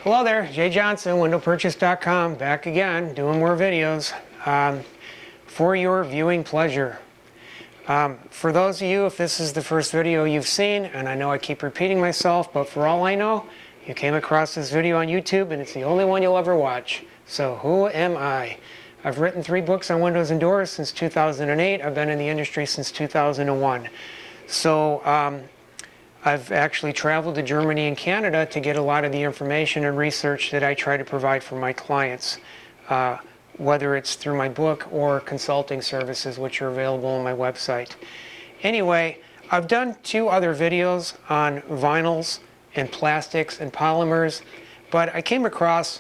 Hello there, Jay Johnson, windowpurchase.com, back again, doing more videos for your viewing pleasure. For those of you, if this is the first video you've seen, and I know I keep repeating myself, but for all I know, you came across this video on YouTube and it's the only one you'll ever watch. So who am I? I've written 3 books on windows and doors since 2008. I've been in the industry since 2001. So I've actually traveled to Germany and Canada to get a lot of the information and research that I try to provide for my clients, whether it's through my book or consulting services, which are available on my website. Anyway, I've done 2 other videos on vinyls and plastics and polymers, but I came across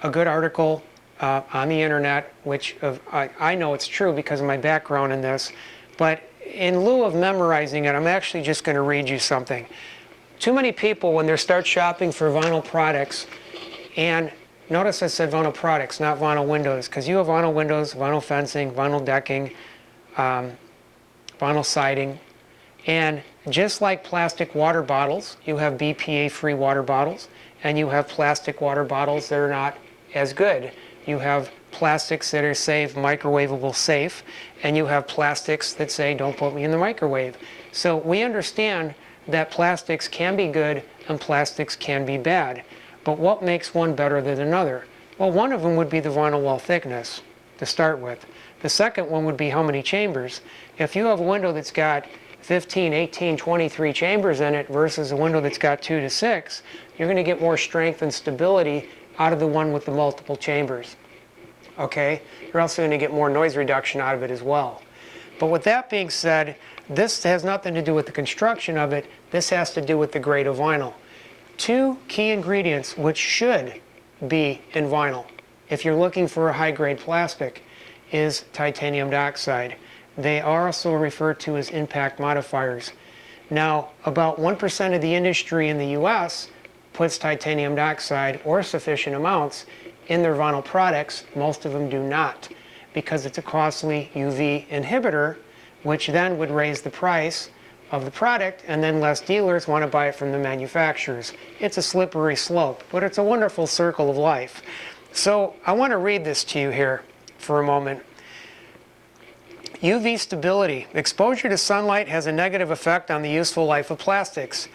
a good article on the internet, which I know it's true because of my background in this, but in lieu of memorizing it, I'm actually just going to read you something. Too many people, when they start shopping for vinyl products, and notice I said vinyl products, not vinyl windows, because you have vinyl windows, vinyl fencing, vinyl decking, vinyl siding, and just like plastic water bottles, you have BPA-free water bottles, and you have plastic water bottles that are not as good. You have plastics that are microwavable safe, and you have plastics that say don't put me in the microwave. So we understand that plastics can be good and plastics can be bad. But what makes one better than another? Well, one of them would be the vinyl wall thickness to start with. The second one would be how many chambers. If you have a window that's got 15, 18, 23 chambers in it versus a window that's got 2 to 6, you're going to get more strength and stability out of the one with the multiple chambers. Okay? You're also going to get more noise reduction out of it as well. But with that being said, this has nothing to do with the construction of it. This has to do with the grade of vinyl. 2 key ingredients which should be in vinyl, if you're looking for a high-grade plastic, is titanium dioxide. They are also referred to as impact modifiers. Now, about 1% of the industry in the US puts titanium dioxide or sufficient amounts in their vinyl products. Most of them do not, because it's a costly UV inhibitor, which then would raise the price of the product, and then less dealers want to buy it from the manufacturers. It's a slippery slope, but it's a wonderful circle of life. So I want to read this to you here for a moment. UV stability. Exposure to sunlight has a negative effect on the useful life of plastics.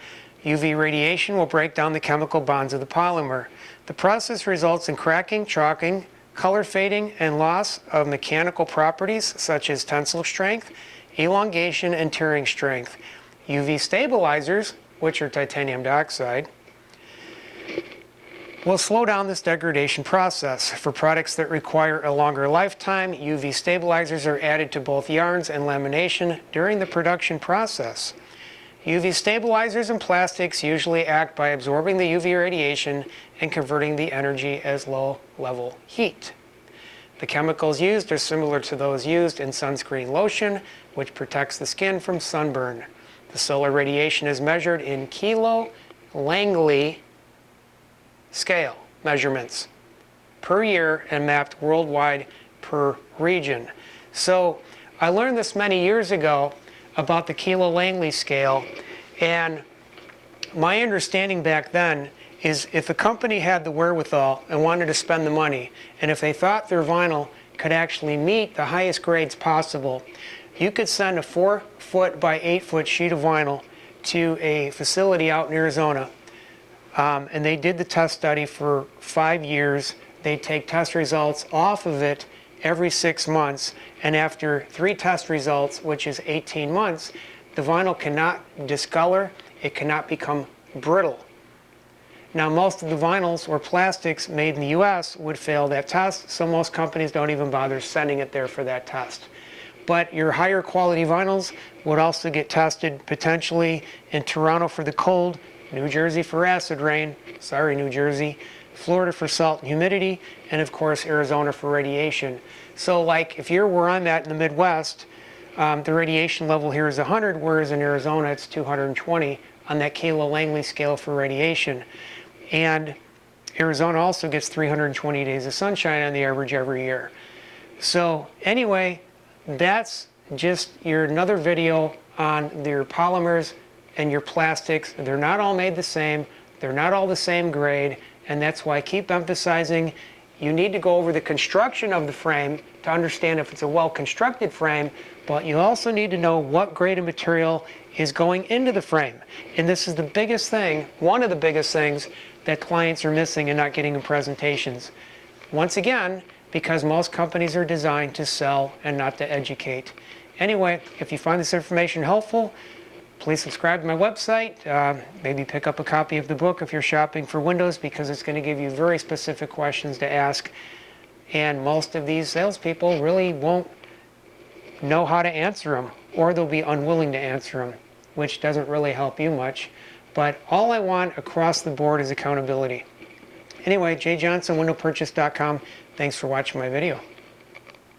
UV radiation will break down the chemical bonds of the polymer. The process results in cracking, chalking, color fading, and loss of mechanical properties such as tensile strength, elongation, and tearing strength. UV stabilizers, which are titanium dioxide, will slow down this degradation process. For products that require a longer lifetime, UV stabilizers are added to both yarns and lamination during the production process. UV stabilizers in plastics usually act by absorbing the UV radiation and converting the energy as low-level heat. The chemicals used are similar to those used in sunscreen lotion, which protects the skin from sunburn. The solar radiation is measured in Langley scale measurements per year and mapped worldwide per region. So I learned this many years ago about the Langley scale, and my understanding back then is if a company had the wherewithal and wanted to spend the money, and if they thought their vinyl could actually meet the highest grades possible, you could send a 4-foot by 8-foot sheet of vinyl to a facility out in Arizona, and they did the test study for 5 years. They take test results off of it every 6 months, and after 3 test results, which is 18 months, the vinyl cannot discolor, it cannot become brittle. Now, most of the vinyls or plastics made in the US would fail that test, so most companies don't even bother sending it there for that test. But your higher quality vinyls would also get tested potentially in Toronto for the cold, New Jersey for acid rain, sorry New Jersey, Florida for salt and humidity, and of course Arizona for radiation. So like if you're where I'm at in the Midwest, the radiation level here is 100, whereas in Arizona it's 220 on that Langley scale for radiation. And Arizona also gets 320 days of sunshine on the average every year. So anyway, that's just another video on your polymers and your plastics. They're not all made the same. They're not all the same grade. And that's why I keep emphasizing you need to go over the construction of the frame to understand if it's a well-constructed frame, but you also need to know what grade of material is going into the frame. And this is the biggest thing, one of the biggest things that clients are missing and not getting in presentations. Once again, because most companies are designed to sell and not to educate. Anyway, if you find this information helpful, please subscribe to my website. Maybe pick up a copy of the book if you're shopping for windows, because it's going to give you very specific questions to ask. And most of these salespeople really won't know how to answer them, or they'll be unwilling to answer them, which doesn't really help you much. But all I want across the board is accountability. Anyway, jjohnsonwindowpurchase.com. Thanks for watching my video.